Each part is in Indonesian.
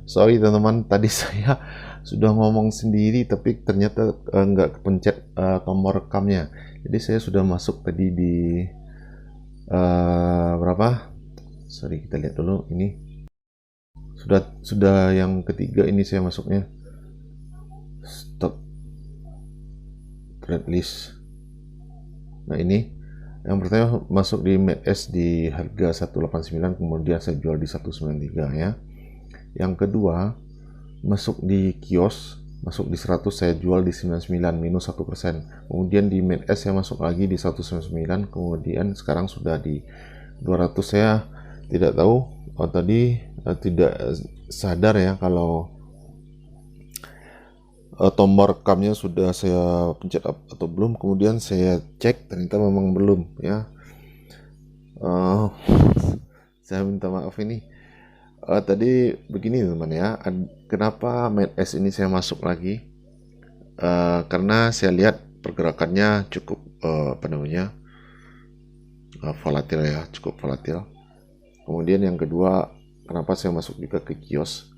Sorry teman-teman, tadi saya sudah ngomong sendiri tapi ternyata nggak kepencet tombol rekamnya. Jadi saya sudah masuk tadi di berapa? Sorry, kita lihat dulu ini. Sudah yang ketiga ini saya masuknya. Stop trade list. Nah, ini yang pertama masuk di MACD di harga 189, kemudian saya jual di 193 ya. Yang kedua masuk di kios, masuk di 100, saya jual di 99 minus 1%. Kemudian di MACD saya masuk lagi di 199, kemudian sekarang sudah di 200. Saya tidak tahu tadi tidak sadar ya kalau tombol rekamnya sudah saya pencet atau belum. Kemudian saya cek, ternyata memang belum ya. Saya minta maaf ini. Tadi begini teman ya, kenapa MACD ini saya masuk lagi? Karena saya lihat pergerakannya cukup volatil ya, cukup volatil. Kemudian yang kedua, kenapa saya masuk juga ke kios?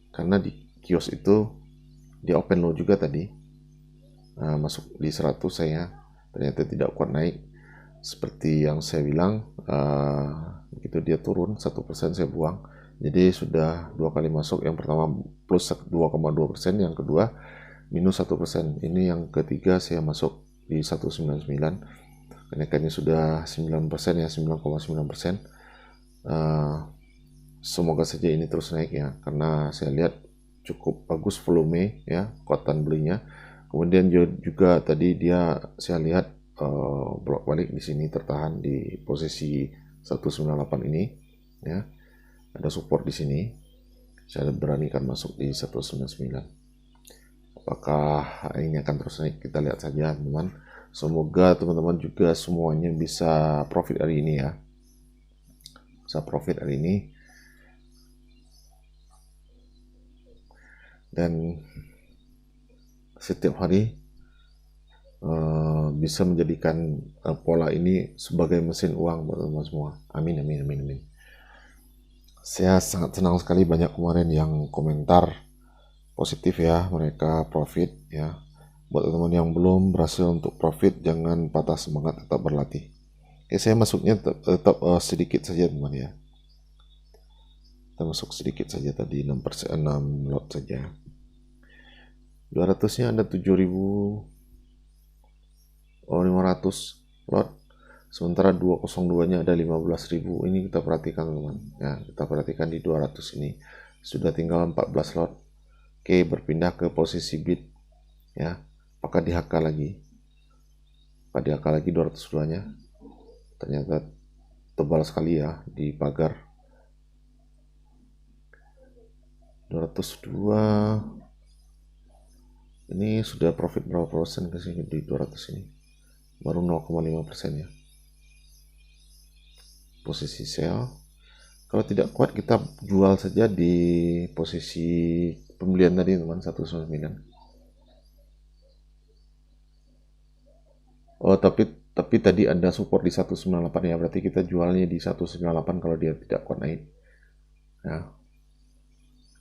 Karena di kios itu di open low juga tadi, masuk di 100 saya, ternyata tidak kuat naik. Seperti yang saya bilang, begitu dia turun 1% saya buang. Jadi sudah dua kali masuk, yang pertama plus 2,2%, yang kedua minus 1%. Ini yang ketiga saya masuk di 199, kenaikannya sudah 9% ya, 9,9%. Semoga saja ini terus naik ya, karena saya lihat cukup bagus volume ya, kuatan belinya. Kemudian juga tadi dia saya lihat bolak balik di sini, tertahan di posisi 198 ini ya, ada support di sini. Saya beranikan masuk di 199. Apakah ini akan terus naik? Kita lihat saja teman-teman. Semoga teman-teman juga semuanya bisa profit hari ini ya, bisa profit hari ini. Dan setiap hari bisa menjadikan pola ini sebagai mesin uang buat teman-teman semua. Amin, amin, amin, amin. Saya sangat senang sekali, banyak kemarin yang komentar positif ya, mereka profit ya. Buat teman-teman yang belum berhasil untuk profit, jangan patah semangat, tetap berlatih. Oke, saya masuknya tetap sedikit saja teman ya. Kita masuk sedikit saja tadi, 6%, 6 lot saja. 200-nya ada 7.500 lot, sementara 202-nya ada 15.000. Ini kita perhatikan teman ya, kita perhatikan di 200 ini sudah tinggal 14 lot. Oke, berpindah ke posisi bid ya, apakah di HK lagi, apakah di HK lagi 202-nya, ternyata tebal sekali ya di pagar. 202 ini sudah profit berapa persen ke sini di 200 ini? Baru 0,5% ya. Posisi sell. Kalau tidak kuat kita jual saja di posisi pembelian tadi teman, 199. Oh, tapi tadi ada support di 198 ya, berarti kita jualnya di 198 kalau dia tidak kuat naik. Ya.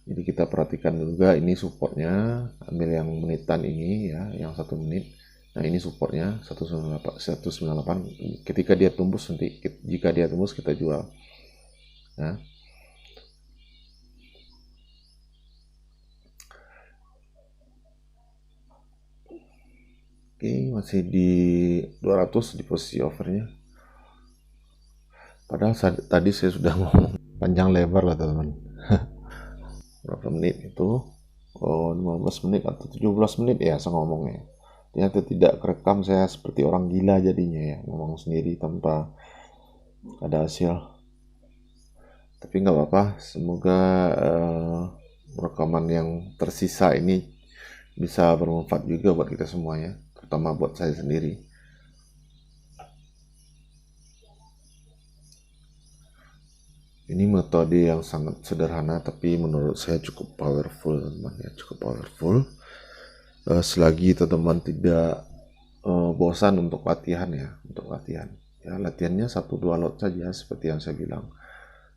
Jadi kita perhatikan juga ini supportnya, ambil yang menitan ini ya, yang 1 menit. Nah, ini supportnya 198. Ketika dia tembus nanti, jika dia tembus kita jual. Nah, oke, masih di 200 di posisi overnya. Padahal tadi saya sudah ngomong panjang lebar lah teman-teman. Berapa menit itu? Oh, 15 menit atau 17 menit ya saya ngomongnya. Ternyata tidak kerekam, saya seperti orang gila jadinya ya, ngomong sendiri tanpa ada hasil. Tapi nggak apa-apa, semoga rekaman yang tersisa ini bisa bermanfaat juga buat kita semuanya, terutama buat saya sendiri. Ini metode yang sangat sederhana tapi menurut saya cukup powerful teman ya, cukup powerful. Selagi teman-teman tidak bosan untuk latihan ya, untuk latihan ya, latihannya 1-2 lot saja seperti yang saya bilang.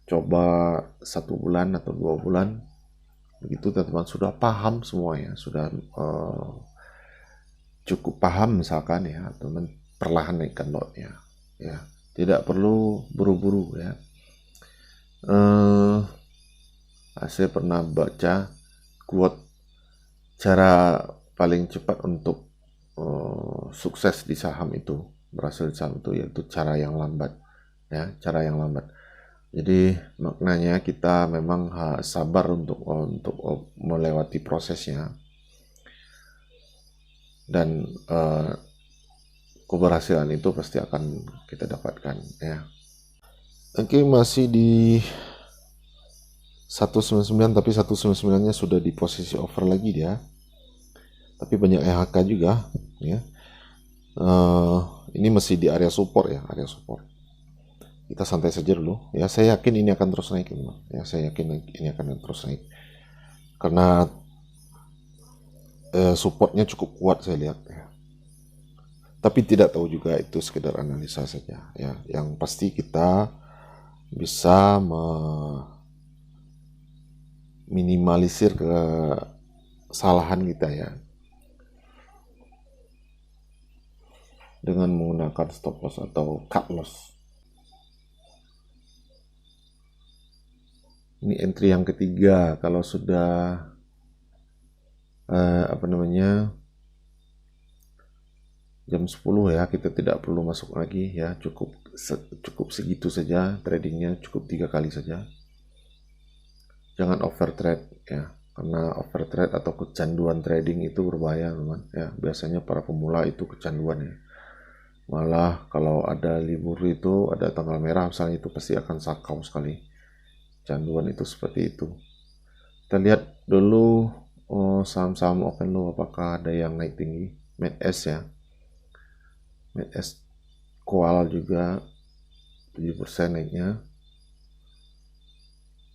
coba 1 bulan atau 2 bulan, begitu teman-teman sudah paham semuanya, sudah cukup paham misalkan ya, teman perlahan naikkan lotnya ya, tidak perlu buru-buru ya. Saya pernah baca quote, cara paling cepat untuk sukses di saham itu, berhasil di saham itu, yaitu cara yang lambat ya, cara yang lambat. Jadi maknanya kita memang sabar untuk melewati prosesnya, dan keberhasilan itu pasti akan kita dapatkan ya. Oke, masih di 199, tapi 199-nya sudah di posisi over lagi dia. Tapi banyak EHK juga ya. Ini masih di area support ya, area support. Kita santai saja dulu ya. Saya yakin ini akan terus naik ya. Saya yakin ini akan terus naik karena supportnya cukup kuat saya lihat ya. Tapi tidak tahu juga, itu sekedar analisa saja ya. Yang pasti kita bisa minimalisir kesalahan kita ya, dengan menggunakan stop loss atau cut loss. Ini entry yang ketiga. Kalau sudah jam 10 ya, kita tidak perlu masuk lagi ya, cukup segitu saja tradingnya, cukup 3 kali saja. Jangan over trade ya, karena over trade atau kecanduan trading itu berbahaya teman ya. Biasanya para pemula itu kecanduan ya, malah kalau ada libur itu, ada tanggal merah misalnya, itu pasti akan sakau sekali. Canduan itu seperti itu. Kita lihat dulu saham-saham open low apakah ada yang naik tinggi. MedS ya, MedS Kual juga 7% naiknya,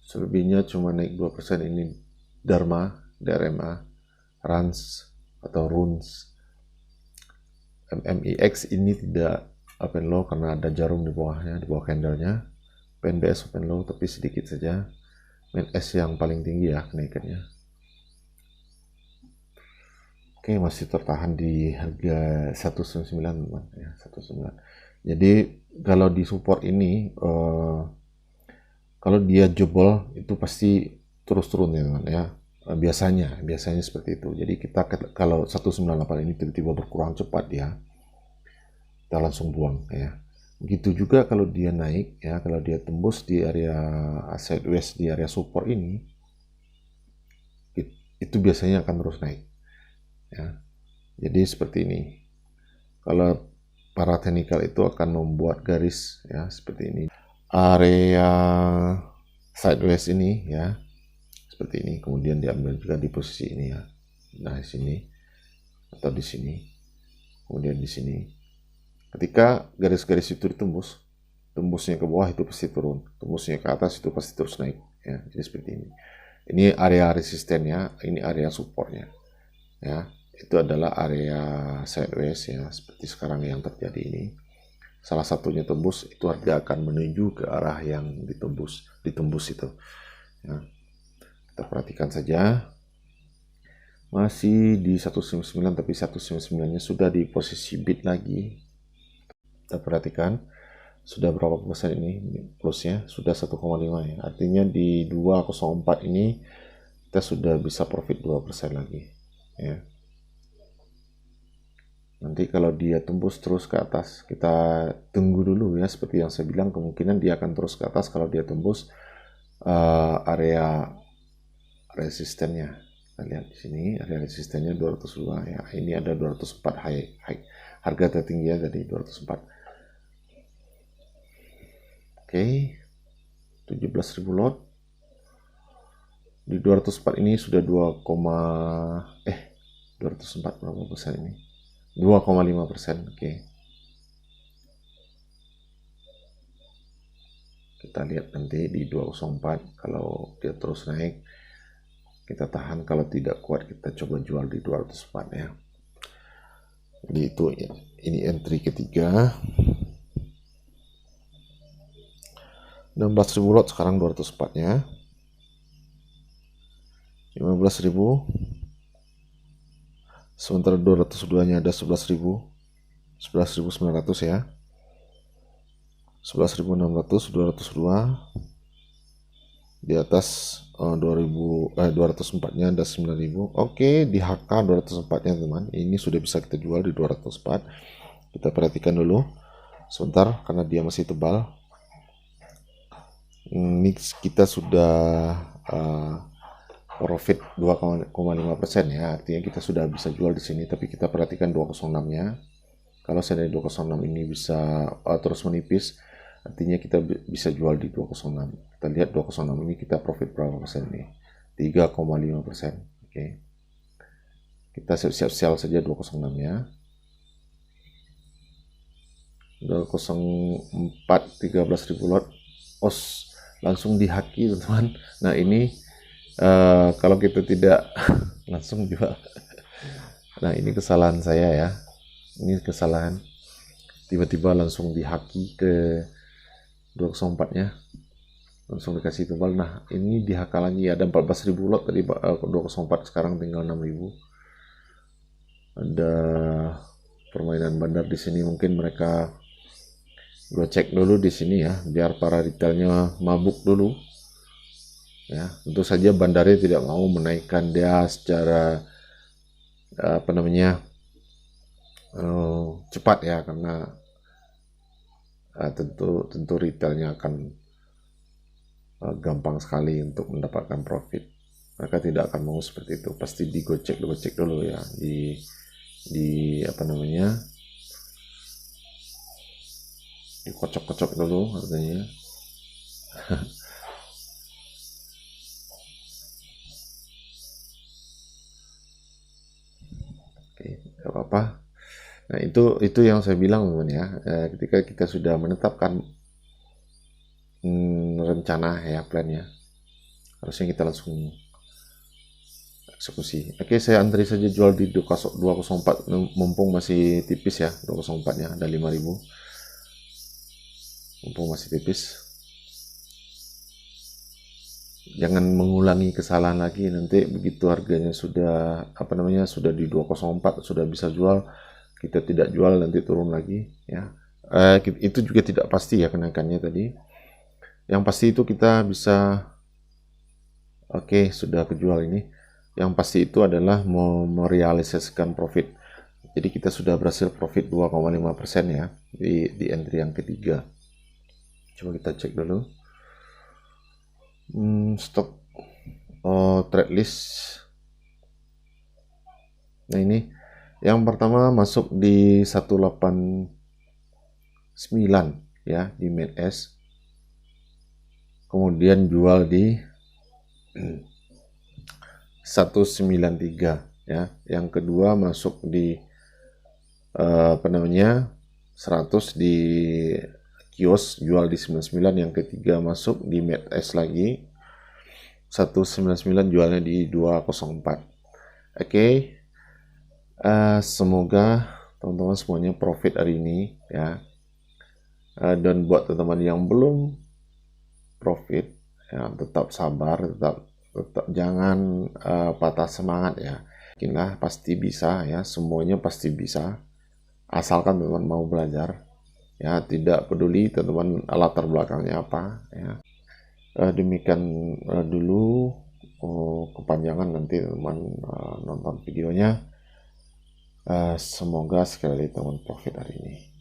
selebihnya cuma naik 2%. Ini Dharma, DRMA, Rans atau Runs. MMIX ini tidak open low karena ada jarum di bawahnya, di bawah candlenya. PNBS open low tapi sedikit saja. MedS yang paling tinggi ya kenaikannya. Oke, masih tertahan di harga 199 teman ya, 199. Jadi kalau di support ini kalau dia jebol itu pasti terus turun ya teman ya. Biasanya seperti itu. Jadi kita kalau 198 ini tiba-tiba berkurang cepat ya, kita langsung buang ya. Begitu juga kalau dia naik ya, kalau dia tembus di area sideways di area support ini, itu biasanya akan terus naik ya. Jadi seperti ini. Kalau para teknikal itu akan membuat garis ya seperti ini. Area sideways ini ya, seperti ini. Kemudian diambil juga di posisi ini ya. Nah, di sini atau di sini. Kemudian di sini. Ketika garis-garis itu ditembus, tembusnya ke bawah itu pasti turun, tembusnya ke atas itu pasti terus naik ya. Jadi seperti ini. Ini area resistennya, ini area supportnya ya. Itu adalah area sideways ya, seperti sekarang yang terjadi ini. Salah satunya tembus, itu harga akan menuju ke arah yang ditembus itu ya. Kita perhatikan saja, masih di 199 tapi 199-nya sudah di posisi bid lagi. Kita perhatikan sudah berapa persen ini plusnya, sudah 1,5 ya. Artinya di 204 ini kita sudah bisa profit 2% lagi ya. Nanti kalau dia tembus terus ke atas, kita tunggu dulu ya. Seperti yang saya bilang, kemungkinan dia akan terus ke atas kalau dia tembus area resistennya. Kita lihat di sini area resistennya 202 ya. Ini ada 204 high. Harga tertinggi ya tadi 204. Oke. 17.000 lot. Di 204 ini sudah 204 berapa persen ini? 2,5%. Oke. Kita lihat nanti di 204, kalau dia terus naik kita tahan, kalau tidak kuat kita coba jual di 204 ya. Jadi itu ya. Ini entry ketiga. 16.000 lot, sekarang 204 nya. 15.000, sementara 202 nya ada 11.000, 11.900 ya. 11.600, 202 di atas 204 nya ada 9.000. Oke, di HK 204 nya teman, ini sudah bisa kita jual di 204. Kita perhatikan dulu sebentar karena dia masih tebal. Ini kita sudah profit 2,5% ya, artinya kita sudah bisa jual di sini. Tapi kita perhatikan 206 nya. Kalau saya dari 206 ini bisa terus menipis, artinya kita bisa jual di 206. Kita lihat 206 ini kita profit berapa persen nih? 3,5%. Oke. Kita siap-siap sell saja 206 nya. 204 13.000 lot. OS langsung dihaki teman-teman. Nah, ini kalau kita tidak langsung jual. Nah, ini kesalahan saya ya. Ini kesalahan, tiba-tiba langsung dihaki ke 204 nya, langsung dikasih tebal. Nah, ini dihaka lagi, ada 14.000 lot tadi 204, sekarang tinggal 6.000. Ada permainan bandar di sini, mungkin mereka gue cek dulu di sini ya, biar para retailnya mabuk dulu ya. Tentu saja bandarnya tidak mau menaikkan dia secara cepat ya, karena tentu retailnya akan gampang sekali untuk mendapatkan profit. Mereka tidak akan mau seperti itu, pasti digocek dulu ya, dikocok-kocok dulu artinya. Oke, gak apa-apa. Nah, itu yang saya bilang teman ya, ketika kita sudah menetapkan rencana ya, plannya, harusnya kita langsung eksekusi. Oke, saya antri saja jual di 204, mumpung masih tipis ya, 204 nya ada 5.000, mumpung masih tipis. Jangan mengulangi kesalahan lagi, nanti begitu harganya sudah sudah di 204, sudah bisa jual, kita tidak jual, nanti turun lagi ya. Itu juga tidak pasti ya kenaikannya tadi. Yang pasti itu kita bisa, oke, sudah kejual ini. Yang pasti itu adalah merealisasikan profit. Jadi kita sudah berhasil profit 2,5% ya di entry yang ketiga. Coba kita cek dulu. Stok trade list. Nah, ini yang pertama masuk di 189 ya, di MACD, kemudian jual di 193 ya. Yang kedua masuk di 100 di kios, jual di 99. Yang ketiga masuk di MACD lagi 199, jualnya di 204. Oke. Semoga teman-teman semuanya profit hari ini ya. Dan buat teman-teman yang belum profit ya, tetap sabar, tetap jangan patah semangat ya. Yakinlah pasti bisa ya, semuanya pasti bisa, asalkan teman-teman mau belajar ya. Tidak peduli teman-teman latar belakangnya apa ya. Demikian dulu, kepanjangan nanti teman nonton videonya. Semoga sekali lagi teman profit hari ini.